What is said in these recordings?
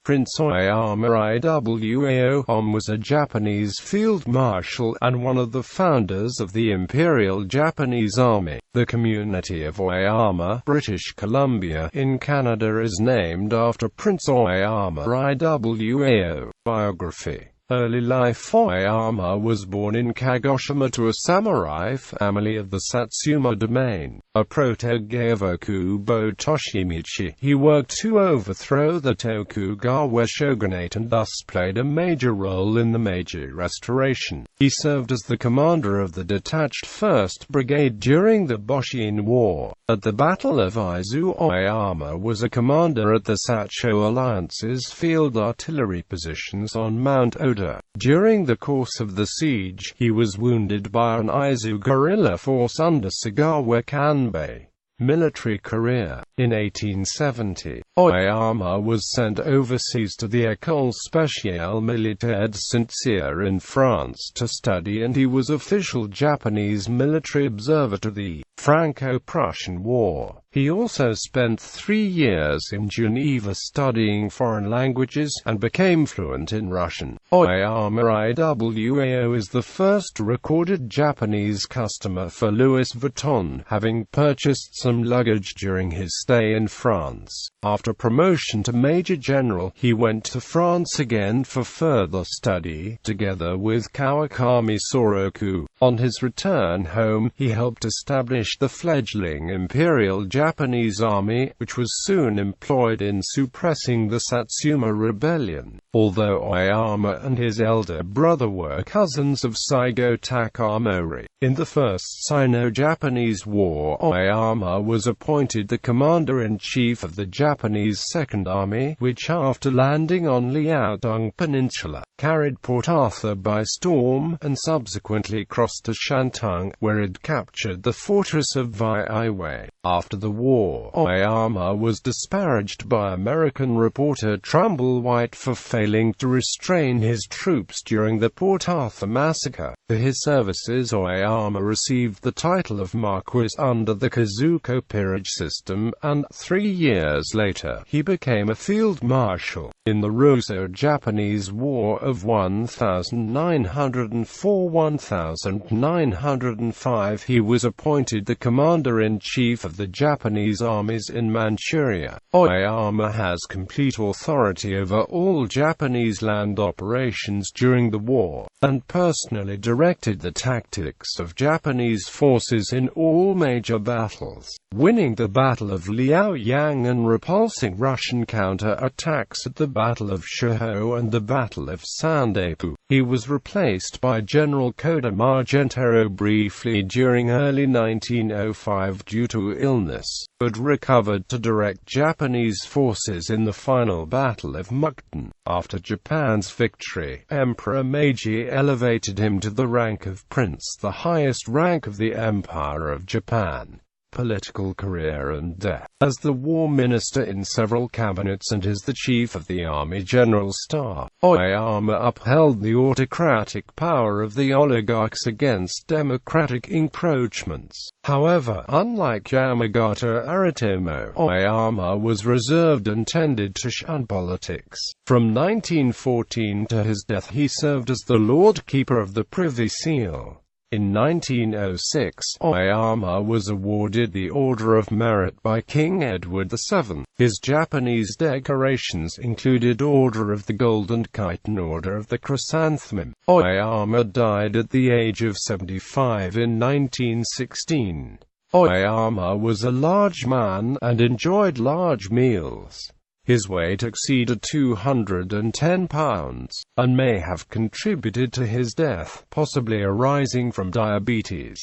Prince Ōyama Iwao was a Japanese field marshal, and one of the founders of the Imperial Japanese Army. The community of Oyama, British Columbia, in Canada is named after Prince Ōyama Iwao. Biography. Early life. Oyama was born in Kagoshima to a samurai family of the Satsuma domain, a protege of Okubo Toshimichi. He worked to overthrow the Tokugawa shogunate and thus played a major role in the Meiji Restoration. He served as the commander of the detached 1st Brigade during the Boshin War. At the Battle of Izu, Oyama was a commander at the Sacho Alliance's field artillery positions on Mount Oda. During the course of the siege, he was wounded by an Izu guerrilla force under Sagawa Kanbei. Military career. In 1870, Oyama was sent overseas to the École Spéciale Militaire de Saint-Cyr in France to study, and he was official Japanese military observer to the Franco-Prussian War. He also spent 3 years in Geneva studying foreign languages, and became fluent in Russian. Oyama Iwao is the first recorded Japanese customer for Louis Vuitton, having purchased some luggage during his stay in France. After promotion to Major General, he went to France again for further study, together with Kawakami Soroku. On his return home, he helped establish the fledgling Imperial Japanese Army, which was soon employed in suppressing the Satsuma Rebellion. Although Oyama and his elder brother were cousins of Saigo Takamori, in the First Sino-Japanese War, Oyama was appointed the commander-in-chief of the Japanese Second Army, which after landing on Liaodong Peninsula, carried Port Arthur by storm, and subsequently crossed to Shantung, where it captured the fortress of Vaiwei. After the war, Oyama was disparaged by American reporter Trumbull White for failing to restrain his troops during the Port Arthur massacre. For his services, Oyama received the title of Marquis under the Kazuko peerage system, and 3 years later, he became a field marshal. In the Russo-Japanese War of 1904–1905, he was appointed the commander-in-chief of the Japanese armies in Manchuria. Oyama has complete authority over all Japanese land operations during the war, and personally directed the tactics of Japanese forces in all major battles, winning the Battle of Liaoyang and repulsing Russian counter-attacks at the Battle of Shiho and the Battle of Sandapu. He was replaced by General Koda Margentero briefly during early 1905 due to illness, but recovered to direct Japanese forces in the final Battle of Mukden. After Japan's victory, Emperor Meiji elevated him to the rank of prince, the highest rank of the Empire of Japan. Political career and death. As the war minister in several cabinets and as the chief of the Army General Staff, Oyama upheld the autocratic power of the oligarchs against democratic encroachments. However, unlike Yamagata Aritomo, Oyama was reserved and tended to shun politics. From 1914 to his death, he served as the Lord Keeper of the Privy Seal. In 1906, Oyama was awarded the Order of Merit by King Edward VII. His Japanese decorations included Order of the Golden Kite and Order of the Chrysanthemum. Oyama died at the age of 75 in 1916. Oyama was a large man, and enjoyed large meals. His weight exceeded 210 pounds, and may have contributed to his death, possibly arising from diabetes.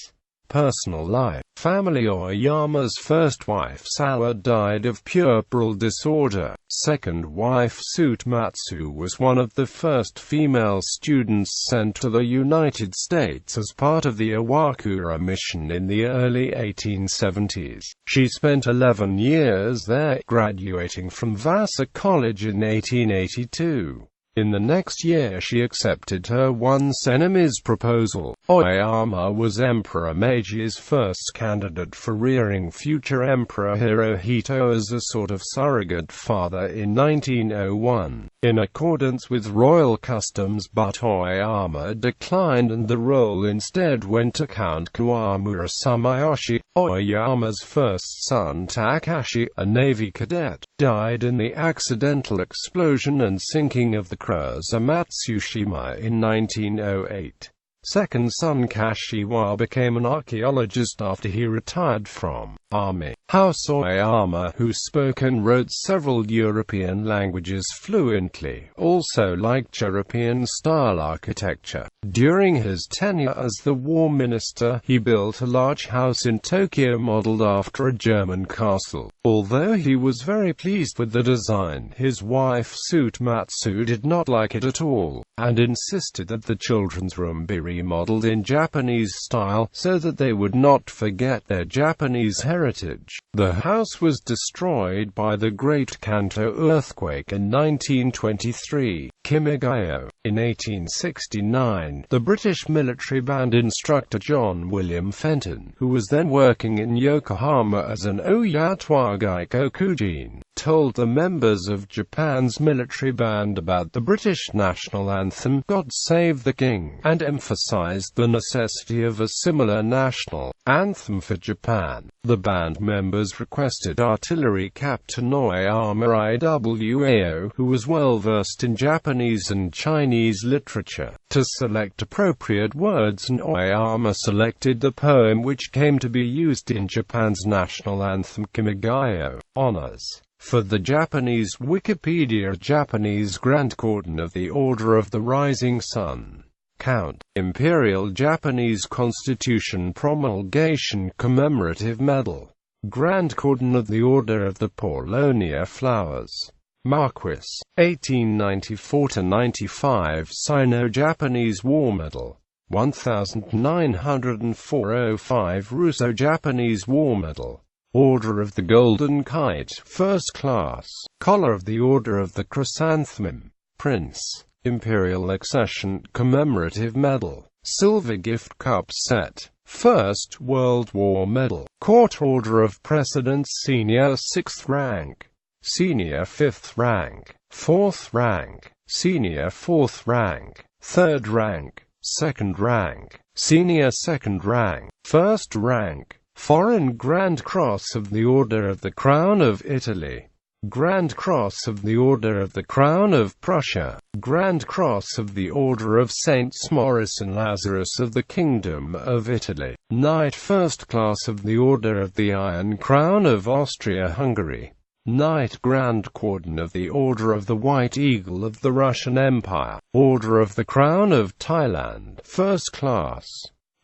Personal life. Family. Oyama's first wife Sawa died of puerperal disorder. Second wife Tsutematsu was one of the first female students sent to the United States as part of the Iwakura mission in the early 1870s. She spent 11 years there, graduating from Vassar College in 1882. In the next year she accepted her once enemy's proposal. Oyama was Emperor Meiji's first candidate for rearing future Emperor Hirohito as a sort of surrogate father in 1901, in accordance with royal customs, but Oyama declined and the role instead went to Count Kawamura Sumiyoshi. Oyama's first son Takashi, a Navy cadet, died in the accidental explosion and sinking of the cruiser Matsushima in 1908. Second son Kashiwa became an archaeologist after he retired from Army. House Oyama, who spoke and wrote several European languages fluently, also liked European-style architecture. During his tenure as the War Minister, he built a large house in Tokyo modeled after a German castle. Although he was very pleased with the design, his wife Tsutomatsu did not like it at all, and insisted that the children's room be remodeled in Japanese style, so that they would not forget their Japanese heritage. The house was destroyed by the Great Kanto earthquake in 1923. Kimigayo. In 1869, the British military band instructor John William Fenton, who was then working in Yokohama as an Oyatwagai Kokujin, told the members of Japan's military band about the British national anthem, God Save the King, and emphasized the necessity of a similar national anthem for Japan. The band members requested artillery captain Oyama Iwao, who was well versed in Japanese and Chinese literature, to select appropriate words, and Oyama selected the poem which came to be used in Japan's national anthem Kimigayo. Honors. For the Japanese Wikipedia, Japanese Grand Cordon of the Order of the Rising Sun. Count. Imperial Japanese Constitution Promulgation Commemorative Medal. Grand Cordon of the Order of the Paulownia Flowers. Marquis. 1894–95 Sino-Japanese War Medal. 1904–05 Russo-Japanese War Medal. Order of the Golden Kite, First Class. Collar of the Order of the Chrysanthemum. Prince. Imperial Accession Commemorative Medal. Silver Gift Cup Set. First World War Medal. Court Order of Precedence Senior 6th Rank. Senior 5th Rank. 4th Rank. Senior 4th Rank. 3rd Rank. 2nd Rank. Senior 2nd Rank. 1st Rank. Foreign Grand Cross of the Order of the Crown of Italy. Grand Cross of the Order of the Crown of Prussia. Grand Cross of the Order of Saints Maurice and Lazarus of the Kingdom of Italy. Knight First Class of the Order of the Iron Crown of Austria-Hungary. Knight Grand Cordon of the Order of the White Eagle of the Russian Empire. Order of the Crown of Thailand. First Class.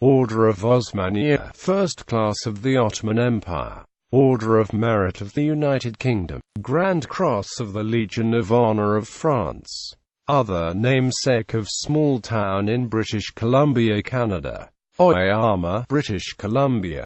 Order of Osmania, First Class of the Ottoman Empire. Order of Merit of the United Kingdom. Grand Cross of the Legion of Honor of France. Other namesake of small town in British Columbia, Canada. Oyama, British Columbia.